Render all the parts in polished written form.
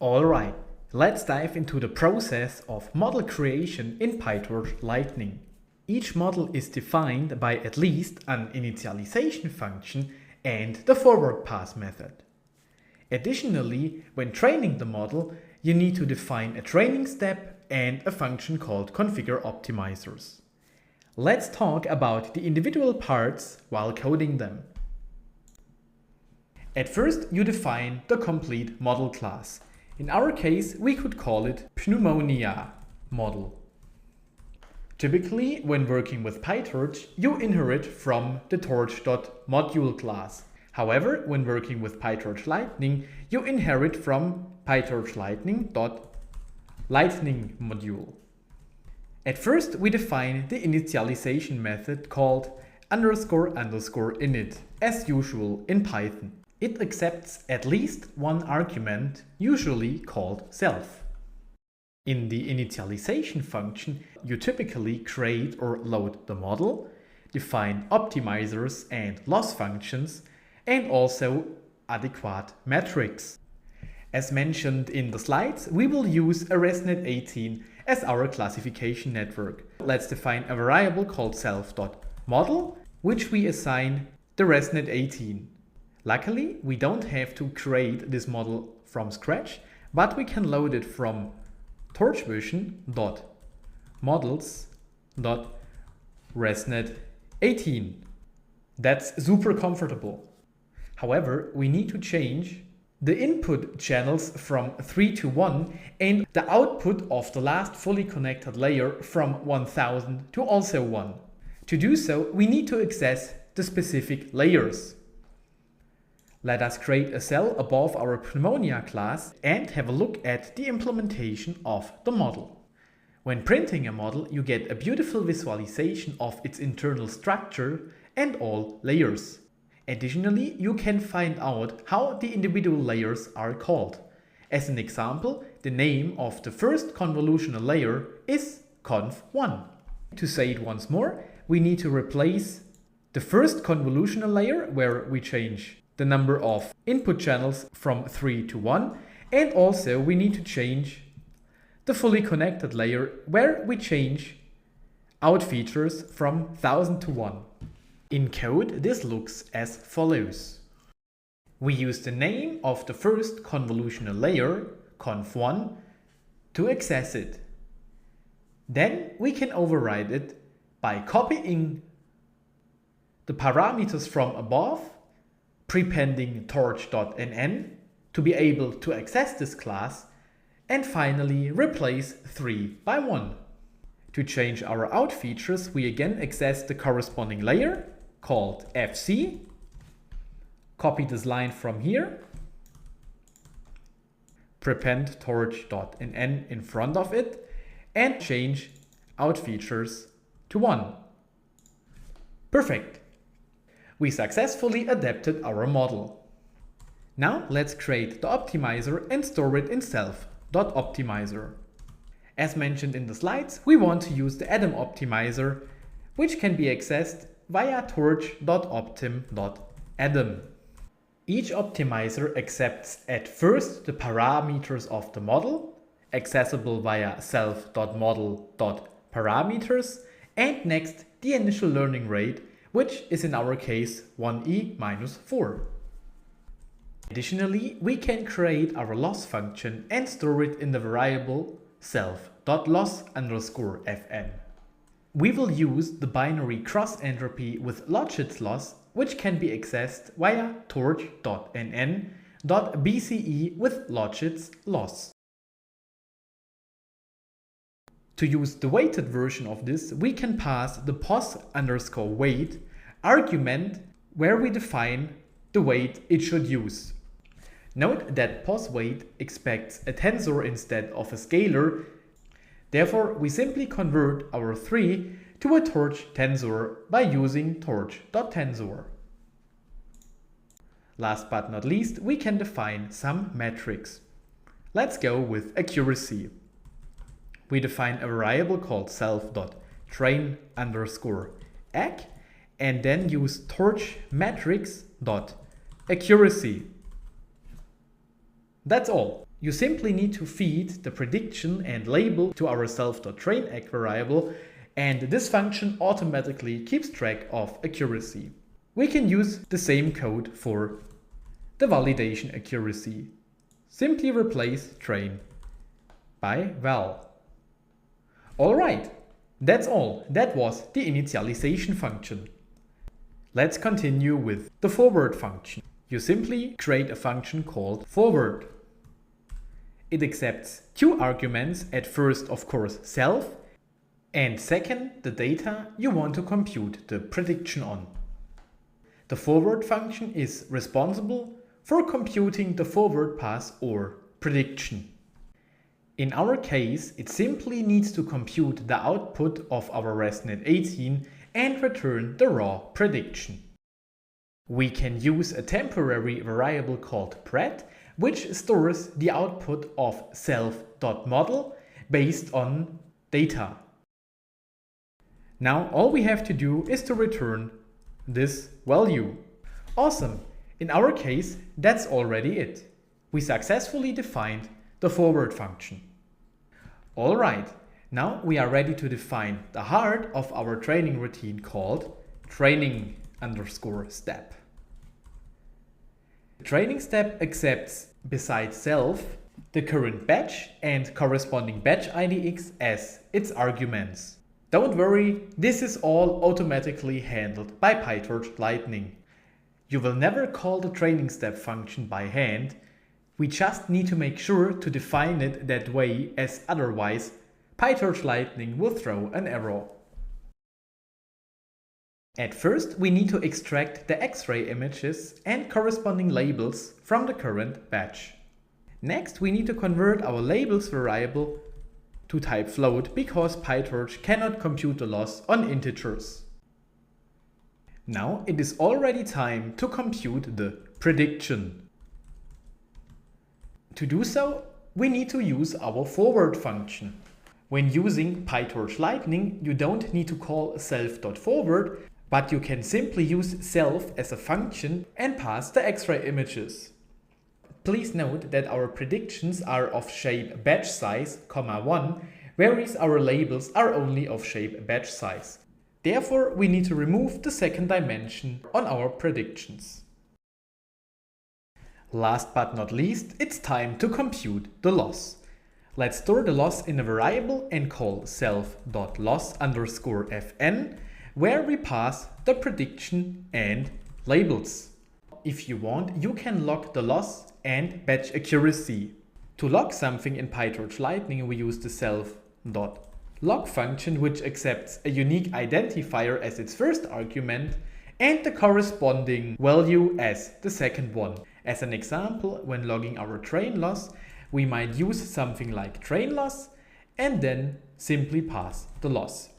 Alright, let's dive into the process of model creation in PyTorch Lightning. Each model is defined by at least an initialization function and the forward pass method. Additionally, when training the model, you need to define a training step and a function called configure optimizers. Let's talk about the individual parts while coding them. At first, you define the complete model class. In our case, we could call it Pneumonia-Model. Typically, when working with PyTorch, you inherit from the torch.module class. However, when working with PyTorch Lightning, you inherit from PyTorch Lightning.Lightning module. At first, we define the initialization method called __init, as usual in Python. It accepts at least one argument, usually called self. In the initialization function, you typically create or load the model, define optimizers and loss functions, and also adequate metrics. As mentioned in the slides, we will use a ResNet 18 as our classification network. Let's define a variable called self.model, which we assign the ResNet 18. Luckily, we don't have to create this model from scratch, but we can load it from torchvision.models.resnet18. That's super comfortable. However, we need to change the input channels from 3 to 1 and the output of the last fully connected layer from 1000 to also 1. To do so, we need to access the specific layers. Let us create a cell above our Pneumonia class and have a look at the implementation of the model. When printing a model, you get a beautiful visualization of its internal structure and all layers. Additionally, you can find out how the individual layers are called. As an example, the name of the first convolutional layer is conv1. To say it once more, we need to replace the first convolutional layer, where we change the number of input channels from 3 to 1, and also we need to change the fully connected layer, where we change out features from 1000 to 1. In code, this looks as follows. We use the name of the first convolutional layer, conv1, to access it. Then we can override it by copying the parameters from above, prepending torch.nn to be able to access this class, and finally replace 3 by 1. To change our out features, we again access the corresponding layer called fc, copy this line from here, prepend torch.nn in front of it, and change out features to 1. Perfect! We successfully adapted our model. Now let's create the optimizer and store it in self.optimizer. As mentioned in the slides, we want to use the Atom optimizer, which can be accessed via torch.optim.atom. Each optimizer accepts at first the parameters of the model, accessible via self.model.parameters, and next the initial learning rate, which is in our case 1e-4. Additionally, we can create our loss function and store it in the variable self.loss_fn. We will use the binary cross entropy with Logits loss, which can be accessed via torch.nn.bce with Logits loss. To use the weighted version of this, we can pass the pos_weight argument, where we define the weight it should use. Note that pos_weight expects a tensor instead of a scalar. Therefore, we simply convert our 3 to a torch tensor by using torch.tensor. Last but not least, we can define some metrics. Let's go with accuracy. We define a variable called self.train_ac and then use torch metrics.accuracy. That's all. You simply need to feed the prediction and label to our self.trainAcc variable, and this function automatically keeps track of accuracy. We can use the same code for the validation accuracy. Simply replace train by val. Alright, that's all. That was the initialization function. Let's continue with the forward function. You simply create a function called forward. It accepts two arguments, at first of course self, and second the data you want to compute the prediction on. The forward function is responsible for computing the forward pass or prediction. In our case, it simply needs to compute the output of our ResNet 18 and return the raw prediction. We can use a temporary variable called pred, which stores the output of self.model based on data. Now all we have to do is to return this value. Awesome! In our case, that's already it. We successfully defined the forward function. Alright, now we are ready to define the heart of our training routine called training_step. The training step accepts, besides self, the current batch and corresponding batch IDX as its arguments. Don't worry, this is all automatically handled by PyTorch Lightning. You will never call the training step function by hand. We just need to make sure to define it that way, as otherwise PyTorch Lightning will throw an error. At first, we need to extract the X-ray images and corresponding labels from the current batch. Next, we need to convert our labels variable to type float because PyTorch cannot compute the loss on integers. Now it is already time to compute the prediction. To do so, we need to use our forward function. When using PyTorch Lightning, you don't need to call self.forward, but you can simply use self as a function and pass the X-ray images. Please note that our predictions are of shape batch size, 1, whereas our labels are only of shape batch size. Therefore, we need to remove the second dimension on our predictions. Last but not least, it's time to compute the loss. Let's store the loss in a variable and call self.loss_fn, where we pass the prediction and labels. If you want, you can log the loss and batch accuracy. To log something in PyTorch Lightning, we use the self.log function, which accepts a unique identifier as its first argument and the corresponding value as the second one. As an example, when logging our train loss, we might use something like train loss and then simply pass the loss.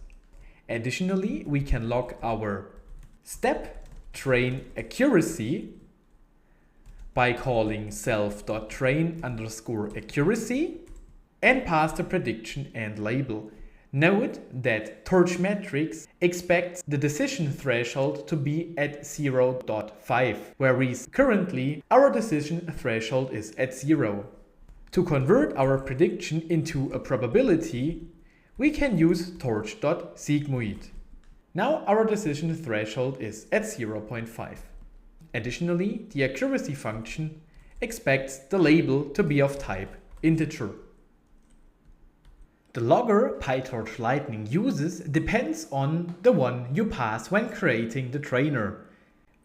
Additionally, we can log our step train accuracy by calling self.train_accuracy and pass the prediction and label. Note that Torchmetrics expects the decision threshold to be at 0.5, whereas currently our decision threshold is at 0. To convert our prediction into a probability, we can use torch.sigmoid. Now our decision threshold is at 0.5. Additionally, the accuracy function expects the label to be of type integer. The logger PyTorch Lightning uses depends on the one you pass when creating the trainer.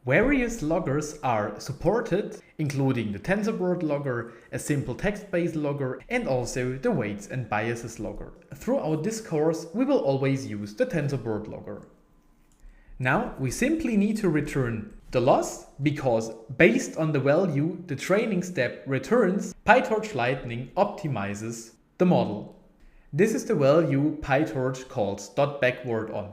Various loggers are supported, including the TensorBoard logger, a simple text-based logger, and also the weights and biases logger. Throughout this course, we will always use the TensorBoard logger. Now we simply need to return the loss because based on the value the training step returns, PyTorch Lightning optimizes the model. This is the value PyTorch calls .backward on.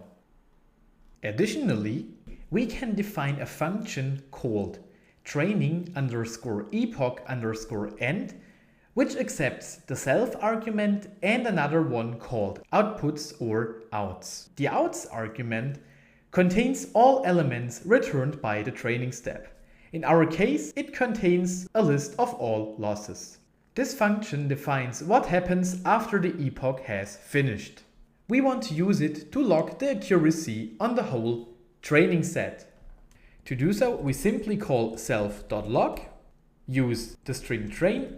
Additionally, we can define a function called training_epoch_end, which accepts the self argument and another one called outputs or outs. The outs argument contains all elements returned by the training step. In our case, it contains a list of all losses. This function defines what happens after the epoch has finished. We want to use it to log the accuracy on the whole training set. To do so, we simply call self.log, use the string train,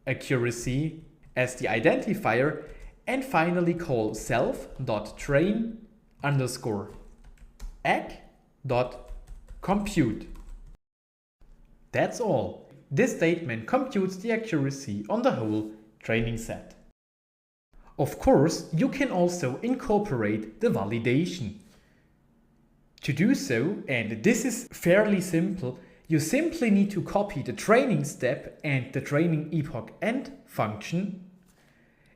accuracy as the identifier, and finally call self.train_ag.compute. That's all. This statement computes the accuracy on the whole training set. Of course, you can also incorporate the validation. To do so, and this is fairly simple, you simply need to copy the training step and the training epoch end function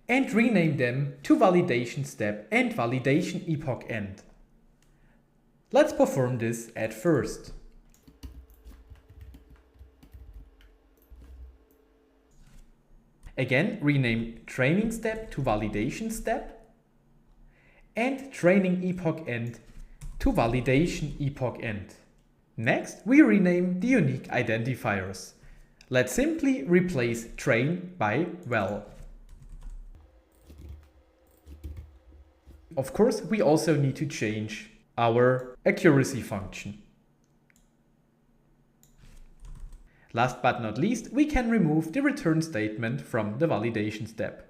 and rename them to validation step and validation epoch end. Let's perform this at first. Again, rename training step to validation step and training epoch end to validation epoch end. Next, we rename the unique identifiers. Let's simply replace train by val. Of course, we also need to change our accuracy function. Last but not least, we can remove the return statement from the validation step.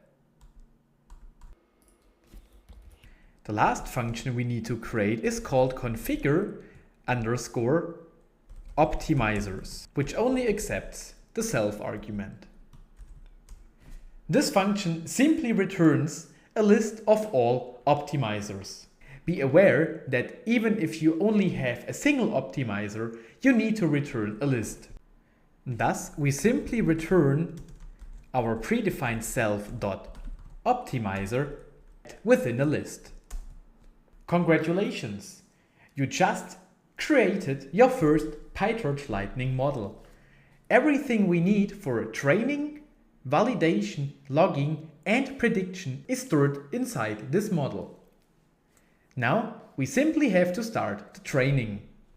The last function we need to create is called configure_optimizers, which only accepts the self argument. This function simply returns a list of all optimizers. Be aware that even if you only have a single optimizer, you need to return a list. Thus, we simply return our predefined self.optimizer within a list. Congratulations! You just created your first PyTorch Lightning model. Everything we need for training, validation, logging, and prediction is stored inside this model. Now, we simply have to start the training.